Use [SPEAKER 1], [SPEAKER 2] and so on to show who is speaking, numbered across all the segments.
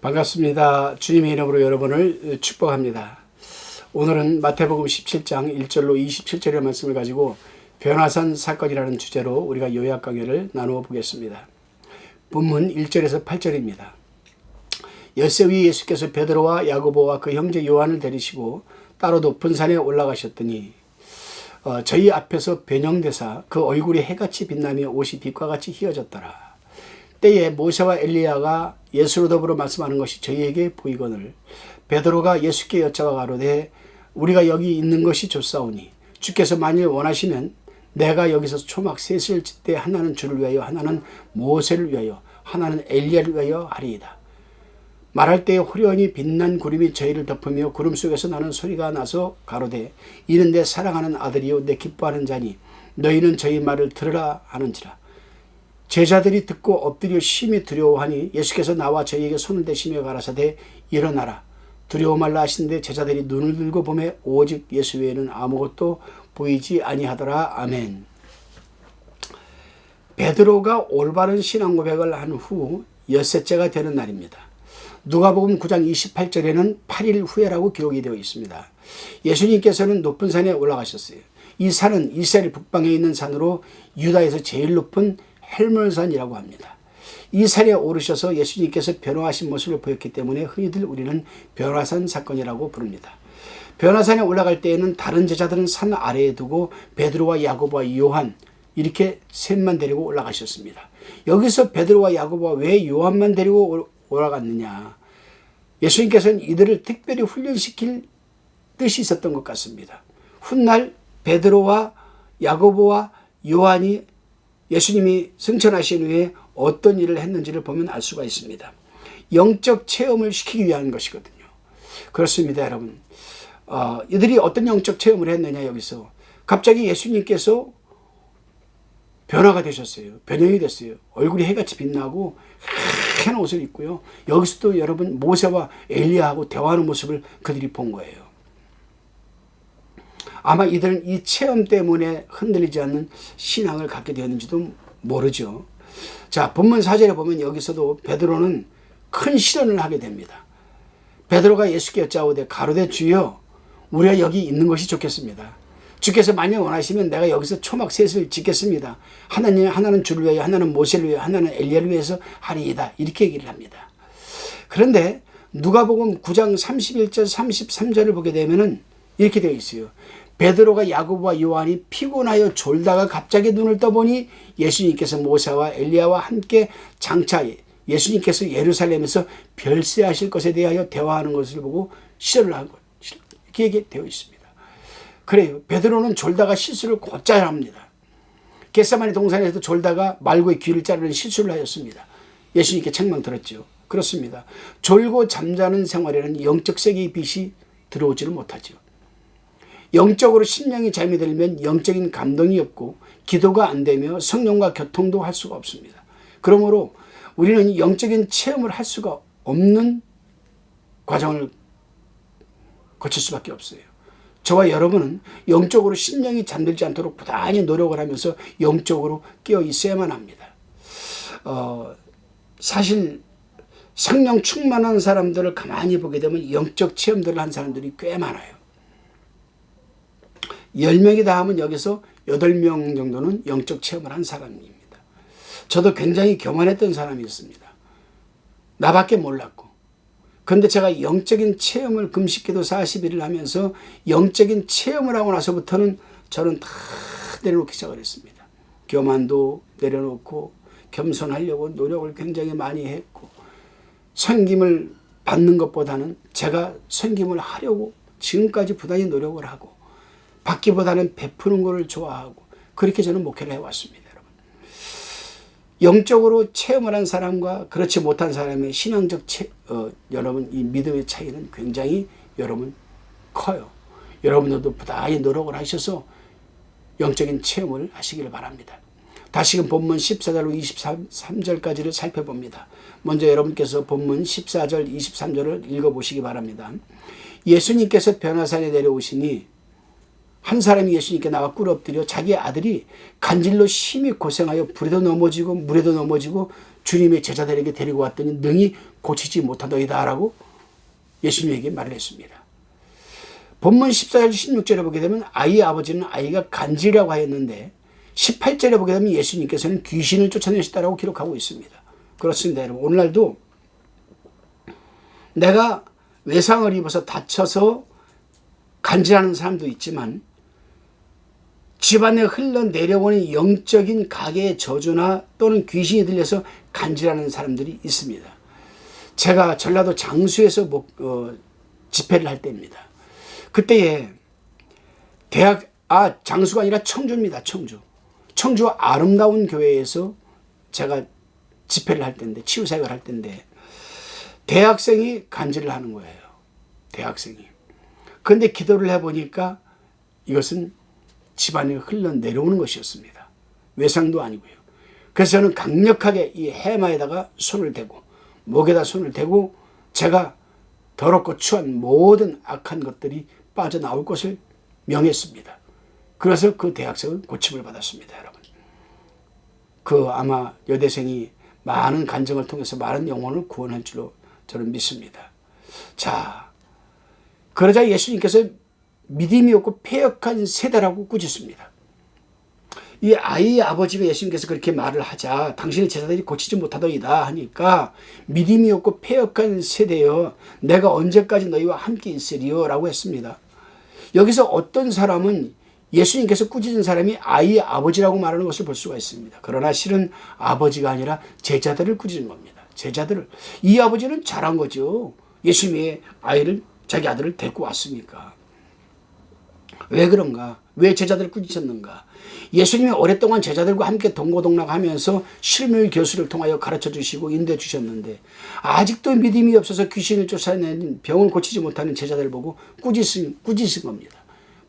[SPEAKER 1] 반갑습니다. 주님의 이름으로 여러분을 축복합니다. 오늘은 마태복음 17장 1절로 27절의 말씀을 가지고 변화산 사건이라는 주제로 우리가 요약 강해를 나누어 보겠습니다. 본문 1절에서 8절입니다. 엿새 위에 예수께서 베드로와 야고보와 그 형제 요한을 데리시고 따로 높은 산에 올라가셨더니 저희 앞에서 변형되사 그 얼굴이 해같이 빛나며 옷이 빛과 같이 휘어졌더라. 때에 모세와 엘리야가 예수로 더불어 말씀하는 것이 저희에게 보이거늘 베드로가 예수께 여짜와 가로되 우리가 여기 있는 것이 좋사오니 주께서 만일 원하시면 내가 여기서 초막 셋을 짓되 하나는 주를 위하여 하나는 모세를 위하여 하나는 엘리야를 위하여 하리이다. 말할 때에 호련히 빛난 구름이 저희를 덮으며 구름 속에서 나는 소리가 나서 가로되 이는 내 사랑하는 아들이요 내 기뻐하는 자니 너희는 저희 말을 들으라 하는지라. 제자들이 듣고 엎드려 심히 두려워하니 예수께서 나와 저희에게 손을 대시며 가라사대 일어나라. 두려워 말라 하시는데 제자들이 눈을 들고 보매 오직 예수 외에는 아무것도 보이지 아니하더라. 아멘. 베드로가 올바른 신앙 고백을 한 후 엿새째가 되는 날입니다. 누가복음 9장 28절에는 8일 후에라고 기록이 되어 있습니다. 예수님께서는 높은 산에 올라가셨어요. 이 산은 이스라엘 북방에 있는 산으로 유다에서 제일 높은 헬몬산이라고 합니다. 이 산에 오르셔서 예수님께서 변화하신 모습을 보였기 때문에 흔히들 우리는 변화산 사건이라고 부릅니다. 변화산에 올라갈 때에는 다른 제자들은 산 아래에 두고 베드로와 야고보와 요한 이렇게 셋만 데리고 올라가셨습니다. 여기서 베드로와 야고보와 왜 요한만 데리고 올라갔느냐? 예수님께서는 이들을 특별히 훈련시킬 뜻이 있었던 것 같습니다. 훗날 베드로와 야고보와 요한이 예수님이 승천하신 후에 어떤 일을 했는지를 보면 알 수가 있습니다. 영적 체험을 시키기 위한 것이거든요. 그렇습니다, 여러분. 이들이 어떤 영적 체험을 했느냐, 여기서. 갑자기 예수님께서 변화가 되셨어요. 변형이 됐어요. 얼굴이 해같이 빛나고 하얀 옷을 입고요. 여기서도 여러분 모세와 엘리야하고 대화하는 모습을 그들이 본 거예요. 아마 이들은 이 체험 때문에 흔들리지 않는 신앙을 갖게 되었는지도 모르죠. 자, 본문 4절에 보면 여기서도 베드로는 큰 실언을 하게 됩니다. 베드로가 예수께 여짜오되 가로되 주여 우리가 여기 있는 것이 좋겠습니다. 주께서 만약 원하시면 내가 여기서 초막 셋을 짓겠습니다. 하나는 주를 위하여 하나는 모세를 위하여 하나는 엘리야를 위해서 하리이다. 이렇게 얘기를 합니다. 그런데 누가복음 9장 31절 33절을 보게 되면은 이렇게 되어 있어요. 베드로가 야고보와 요한이 피곤하여 졸다가 갑자기 눈을 떠보니 예수님께서 모세와 엘리야와 함께 장차 예수님께서 예루살렘에서 별세하실 것에 대하여 대화하는 것을 보고 실언을 한 것. 이렇게 얘기되어 있습니다. 그래요. 베드로는 졸다가 실수를 곧잘 합니다. 겟세마네 동산에서 졸다가 말고의 귀를 자르는 실수를 하였습니다. 예수님께 책망 들었죠. 그렇습니다. 졸고 잠자는 생활에는 영적 세계의 빛이 들어오지를 못하죠. 영적으로 심령이 잠이 들면 영적인 감동이 없고 기도가 안 되며 성령과 교통도 할 수가 없습니다. 그러므로 우리는 영적인 체험을 할 수가 없는 과정을 거칠 수밖에 없어요. 저와 여러분은 영적으로 심령이 잠들지 않도록 부단히 노력을 하면서 영적으로 깨어 있어야만 합니다. 사실 성령 충만한 사람들을 가만히 보게 되면 영적 체험들을 한 사람들이 꽤 많아요. 10명이다 하면 여기서 8명 정도는 영적 체험을 한 사람입니다. 저도 굉장히 교만했던 사람이었습니다. 나밖에 몰랐고. 그런데 제가 영적인 체험을 금식기도 40일을 하면서 영적인 체험을 하고 나서부터는 저는 다 내려놓기 시작을 했습니다. 교만도 내려놓고 겸손하려고 노력을 굉장히 많이 했고 섬김을 받는 것보다는 제가 섬김을 하려고 지금까지 부단히 노력을 하고 받기보다는 베푸는 것을 좋아하고 그렇게 저는 목회를 해왔습니다. 여러분. 영적으로 체험을 한 사람과 그렇지 못한 사람의 신앙적 여러분 이 믿음의 차이는 굉장히 여러분 커요. 여러분들도 부단히 노력을 하셔서 영적인 체험을 하시기를 바랍니다. 다시금 본문 14절로 23절까지를 살펴봅니다. 먼저 여러분께서 본문 14절 23절을 읽어보시기 바랍니다. 예수님께서 변화산에 내려오시니 한 사람이 예수님께 나와 꿇어 엎드려 자기 아들이 간질로 심히 고생하여 불에도 넘어지고 물에도 넘어지고 주님의 제자들에게 데리고 왔더니 능히 고치지 못하더이다 라고 예수님에게 말을 했습니다. 본문 14절 16절에 보게 되면 아이의 아버지는 아이가 간질이라고 하였는데 18절에 보게 되면 예수님께서는 귀신을 쫓아내셨다라고 기록하고 있습니다. 그렇습니다. 여러분, 오늘날도 내가 외상을 입어서 다쳐서 간질하는 사람도 있지만 집안에 흘러내려오는 영적인 가게의 저주나 또는 귀신이 들려서 간질하는 사람들이 있습니다. 제가 전라도 장수에서 집회를 할 때입니다. 그때에 장수가 아니라 청주입니다. 청주 아름다운 교회에서 제가 집회를 할 때인데, 치유사역을 할 때인데 대학생이 간질을 하는 거예요. 대학생이. 그런데 기도를 해보니까 이것은 집안에 흘러내려오는 것이었습니다. 외상도 아니고요. 그래서 저는 강력하게 이 해마에다가 손을 대고 목에다 손을 대고 제가 더럽고 추한 모든 악한 것들이 빠져나올 것을 명했습니다. 그래서 그 대학생은 고침을 받았습니다. 여러분. 아마 여대생이 많은 간증을 통해서 많은 영혼을 구원할 줄로 저는 믿습니다. 자, 그러자 예수님께서 믿음이 없고 패역한 세대라고 꾸짖습니다. 이 아이의 아버지가 예수님께서 그렇게 말을 하자 당신의 제자들이 고치지 못하더이다 하니까 믿음이 없고 패역한 세대여 내가 언제까지 너희와 함께 있으리요 라고 했습니다. 여기서 어떤 사람은 예수님께서 꾸짖은 사람이 아이의 아버지라고 말하는 것을 볼 수가 있습니다. 그러나 실은 아버지가 아니라 제자들을 꾸짖은 겁니다. 제자들을. 이 아버지는 잘한 거죠. 예수님의 자기 아들을 데리고 왔으니까. 왜 그런가? 왜 제자들을 꾸짖었는가? 예수님이 오랫동안 제자들과 함께 동고동락하면서 실물 교수를 통하여 가르쳐 주시고 인도해 주셨는데 아직도 믿음이 없어서 귀신을 쫓아내는 병을 고치지 못하는 제자들을 보고 꾸짖은 겁니다.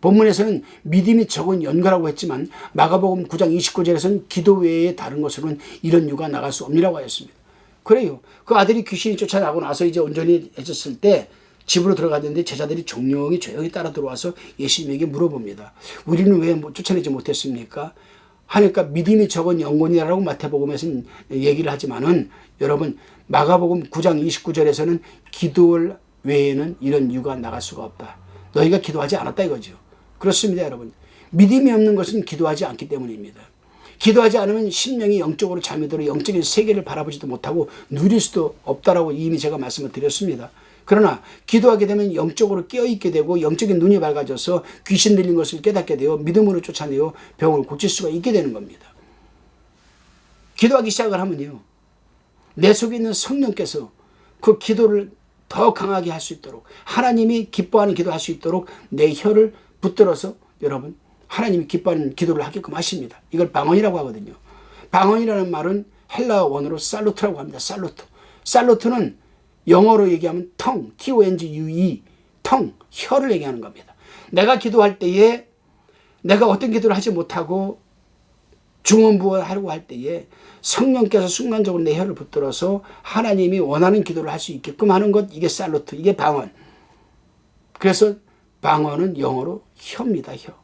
[SPEAKER 1] 본문에서는 믿음이 적은 연가라고 했지만 마가복음 9장 29절에서는 기도 외에 다른 것으로는 이런 유가 나갈 수 없느라고 하였습니다. 그래요. 그 아들이 귀신이 쫓아나고 나서 이제 온전히 해졌을 때 집으로 들어갔는데 제자들이 조용히 따라 들어와서 예수님에게 물어봅니다. 우리는 왜 쫓아내지 못했습니까? 하니까 믿음이 적은 영혼이라고 마태복음에서는 얘기를 하지만은 여러분 마가복음 9장 29절에서는 기도 외에는 이런 유가 나갈 수가 없다. 너희가 기도하지 않았다 이거죠. 그렇습니다, 여러분. 믿음이 없는 것은 기도하지 않기 때문입니다. 기도하지 않으면 심령이 영적으로 잠이 들어 영적인 세계를 바라보지도 못하고 누릴 수도 없다라고 이미 제가 말씀을 드렸습니다. 그러나 기도하게 되면 영적으로 깨어있게 되고 영적인 눈이 밝아져서 귀신 들린 것을 깨닫게 되어 믿음으로 쫓아내어 병을 고칠 수가 있게 되는 겁니다. 기도하기 시작을 하면요. 내 속에 있는 성령께서 그 기도를 더 강하게 할 수 있도록 하나님이 기뻐하는 기도할 수 있도록 내 혀를 붙들어서 여러분 하나님이 기뻐하는 기도를 하게끔 하십니다. 이걸 방언이라고 하거든요. 방언이라는 말은 헬라어 원어로 살루트라고 합니다. 살루트는 영어로 얘기하면 tongue, T-O-N-G-U-E, tongue, 혀를 얘기하는 겁니다. 내가 기도할 때에 내가 어떤 기도를 하지 못하고 중언부언하려고 할 때에 성령께서 순간적으로 내 혀를 붙들어서 하나님이 원하는 기도를 할 수 있게끔 하는 것, 이게 살루트, 이게 방언. 그래서 방언은 영어로 혀입니다. 혀.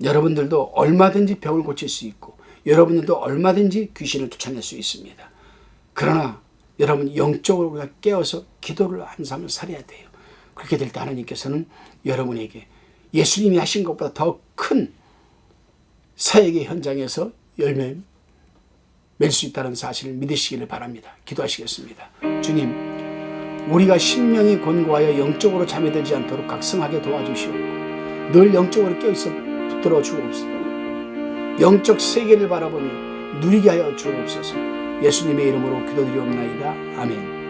[SPEAKER 1] 여러분들도 얼마든지 병을 고칠 수 있고 여러분들도 얼마든지 귀신을 쫓아낼 수 있습니다. 그러나 여러분 영적으로 우리가 깨어서 기도를 하는 삶을 살아야 돼요. 그렇게 될 때 하나님께서는 여러분에게 예수님이 하신 것보다 더 큰 사역의 현장에서 열매 맺을 수 있다는 사실을 믿으시기를 바랍니다. 기도하시겠습니다. 주님, 우리가 심령이 곤고하여 영적으로 잠이 들지 않도록 각성하게 도와주시옵고 늘 영적으로 깨어있어 붙들어 주옵소서. 영적 세계를 바라보니 누리게 하여 주옵소서. 예수님의 이름으로 기도드리옵나이다. 아멘.